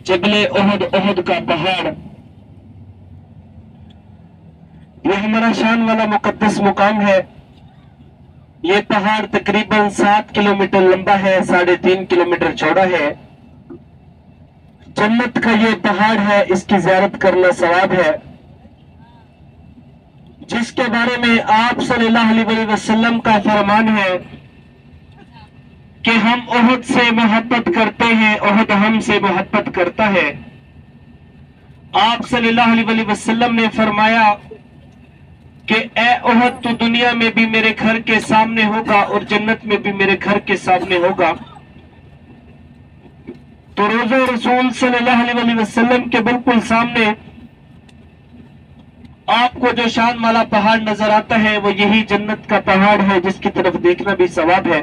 जबले ओहद, ओहद का पहाड़, यह हमारा शान वाला मुकद्दस मुकाम है। ये पहाड़ तकरीबन 7 किलोमीटर लंबा है, 3.5 किलोमीटर चौड़ा है। जन्नत का ये पहाड़ है, इसकी ज़ियारत करना सवाब है, जिसके बारे में आप सल्लल्लाहु अलैहि वसल्लम का फरमान है कि हम ओहद से मोहब्बत करते हैं, ओहद हमसे मोहब्बत करता है। आप सल्लल्लाहु अलैहि वसल्लम ने फरमाया कि ए ओहद, तो दुनिया में भी मेरे घर के सामने होगा और जन्नत में भी मेरे घर के सामने होगा। तो रोज़े रसूल सल्लल्लाहु अलैहि वसल्लम के बिल्कुल सामने आपको जो शान वाला पहाड़ नजर आता है वो यही जन्नत का पहाड़ है, जिसकी तरफ देखना भी सवाब है।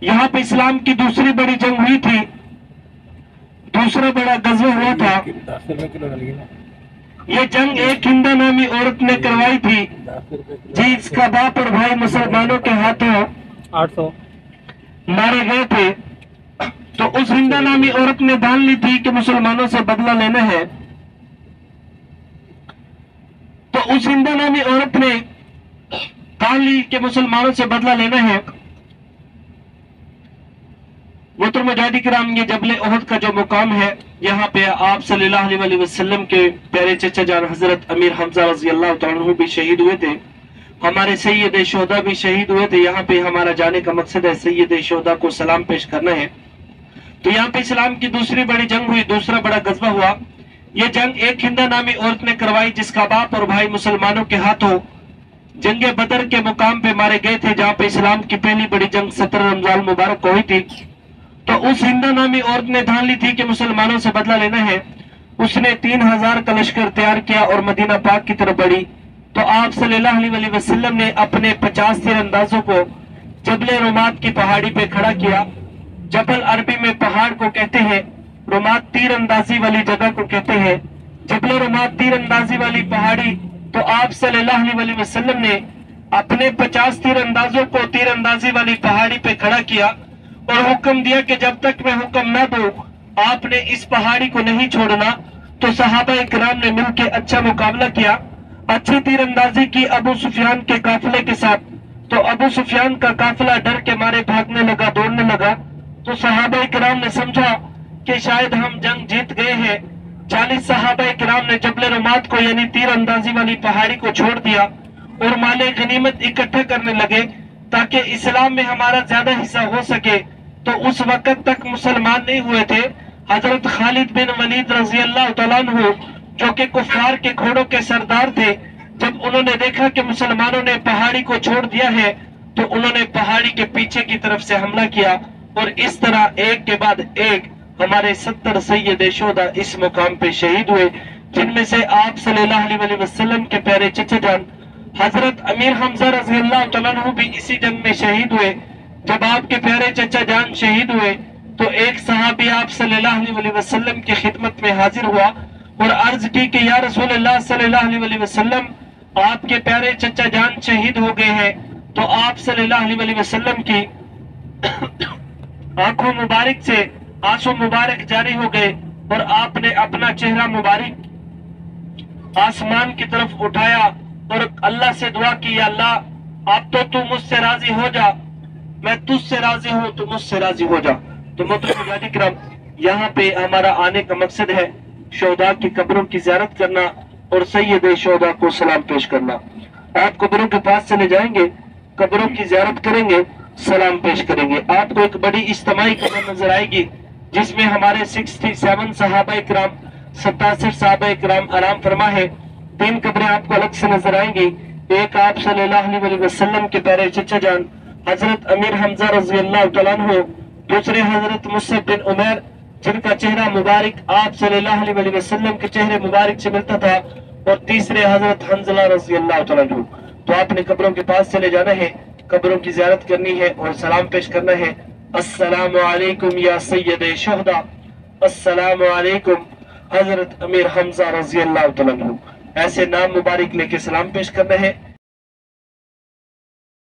यहाँ पे इस्लाम की दूसरी बड़ी जंग हुई थी, दूसरा बड़ा गज़वा हुआ था। ये जंग एक हिंदा नामी औरत ने करवाई थी, जिसका बाप और भाई मुसलमानों के हाथों 800 मारे गए थे। तो उस हिंदा नामी औरत ने ठान ली थी कि मुसलमानों से बदला लेना है। तो उस हिंदा नामी औरत ने ठान ली कि मुसलमानों से बदला लेना है। मोहतरम मुजाहिदीन किराम, ये जबले ओहद का जो मुकाम है, यहाँ पे आप सल्लल्लाहु अलैहि वसल्लम के प्यारे चचा जान हजरत अमीर हमजा रज़ी अल्लाह तआला अन्हु भी शहीद हुए थे। हमारे सैयद शोहदा भी शहीद हुए थे। यहाँ पे हमारा जाने का मकसद है सैयद शोहदा को सलाम पेश करना है। तो यहाँ पे इस्लाम की दूसरी बड़ी जंग हुई, दूसरा बड़ा गज़वा हुआ। ये जंग एक हिंदा नामी औरत ने करवाई, जिसका बाप और भाई मुसलमानों के हाथों जंगे बदर के मुकाम पे मारे गए थे, जहाँ पे इस्लाम की पहली बड़ी जंग 17 रमजान मुबारक को हुई थी। तो उस हिंदा नामी औरत ने ठान ली थी कि मुसलमानों से बदला लेना है। उसने 3000 का लश्कर तैयार किया और मदीना पाक की तरफ बढ़ी। तो आप सल्लल्लाहु अलैहि वसल्लम ने अपने 50 तीरंदाजों को जबल रुमात की पहाड़ी पे खड़ा किया। जबल अरबी में पहाड़ को कहते हैं, रुमात तीरंदाजी वाली जगह को कहते हैं। जबल रुमात तीरंदाजी वाली पहाड़ी। तो आप सल्लल्लाहु अलैहि वसल्लम ने अपने 50 तीरंदाजों को तीरंदाजी वाली पहाड़ी पे खड़ा किया और हुक्म दिया कि जब तक मैं हुक्म न दूं आपने इस पहाड़ी को नहीं छोड़ना। तो सहाबा इकराम ने मिलकर अच्छा मुकाबला किया, अच्छी तीरंदाजी की अबू सुफियान के काफिले के साथ। तो अबू सुफियान का काफिला डर के मारे भागने लगा, दौड़ने लगा। तो सहाबा इकराम ने समझा कि शायद हम जंग जीत गए हैं। 40 सहाबा इकराम ने जबल रुमात को यानी तीरंदाजी वाली पहाड़ी को छोड़ दिया और माले गनीमत इकट्ठा करने लगे ताकि इस्लाम में हमारा ज्यादा हिस्सा हो सके। तो उस वक्त तक मुसलमान नहीं हुए थे। हजरत खालिद बिन वलीद रजी अल्लाह तआला अन्हु, जो कि कुफार के घोड़ों के सरदार थे, जब उन्होंने देखा कि मुसलमानों ने पहाड़ी को छोड़ दिया है तो उन्होंने पहाड़ी के पीछे की तरफ से हमला किया और इस तरह एक के बाद एक हमारे 70 सैयद शोहदा इस मुकाम पे शहीद हुए, जिनमें से आप सल्लल्लाहु अलैहि वसल्लम के प्यारे चचा जान हजरत अमीर हमजा रज़ी अल्लाह तआला अन्हु भी इसी जंग में शहीद हुए। जब आपके प्यारे चचा जान शहीद हुए तो एक सहाबी आप सल्लल्लाहु अलैहि वसल्लम की खिदमत में हाजिर हुआ और अर्ज की कि या रसूल अल्लाह सल्लल्लाहु अलैहि वसल्लम, आपके प्यारे चचा जान शहीद हो गए हैं। तो आप सल्लल्लाहु अलैहि वसल्लम की आंखों मुबारक से आंसू मुबारक जारी हो गए और आपने अपना चेहरा मुबारक आसमान की तरफ उठाया और अल्लाह से दुआ की, या अल्लाह, अब तो तू मुझसे राजी हो जा, मैं तुझसे राजी हूं, तू मुझसे राजी हो जा। तो मोहतरम मुजाहिदीन किराम, यहाँ पे हमारा आने का मकसद है शोहदा की कब्रों की ज़ियारत करना और सैयद शोहदा को सलाम पेश करना। आप कब्रों के पास चले जाएंगे, कब्रों की ज़ियारत करेंगे, सलाम पेश करेंगे। आपको एक बड़ी इज्तिमाई कब्र नजर आएगी जिसमें हमारे 67 सहाबा इकराम, 87 सहाबा इकराम आराम फरमा है। 3 कब्रें आपको अलग से नजर आएंगी। एक आप सल्लल्लाहु अलैहि वसल्लम के प्यारे चचा जान हजरत अमीर हमजा रज़ी अल्लाह तआला अन्हु, दूसरे हजरत मुसअब बिन उमैर, जिनका चेहरा मुबारक आप सल्लल्लाहु अलैहि वसल्लम के चेहरे मुबारक से मिलता था, और तीसरे हजरत हंजला रज़ी अल्लाह तआला अन्हु। तो आपने कब्रों के पास चले जाना है, कब्रों की ज़ियारत करनी है और सलाम पेश करना है। अस्सलामु अलैकुम या सैयद शुहदा, अस्सलामु अलैकुम हजरत अमीर हमजा रज़ी अल्लाह तआला अन्हु। ऐसे नाम मुबारक लेके सलाम पेश करना है।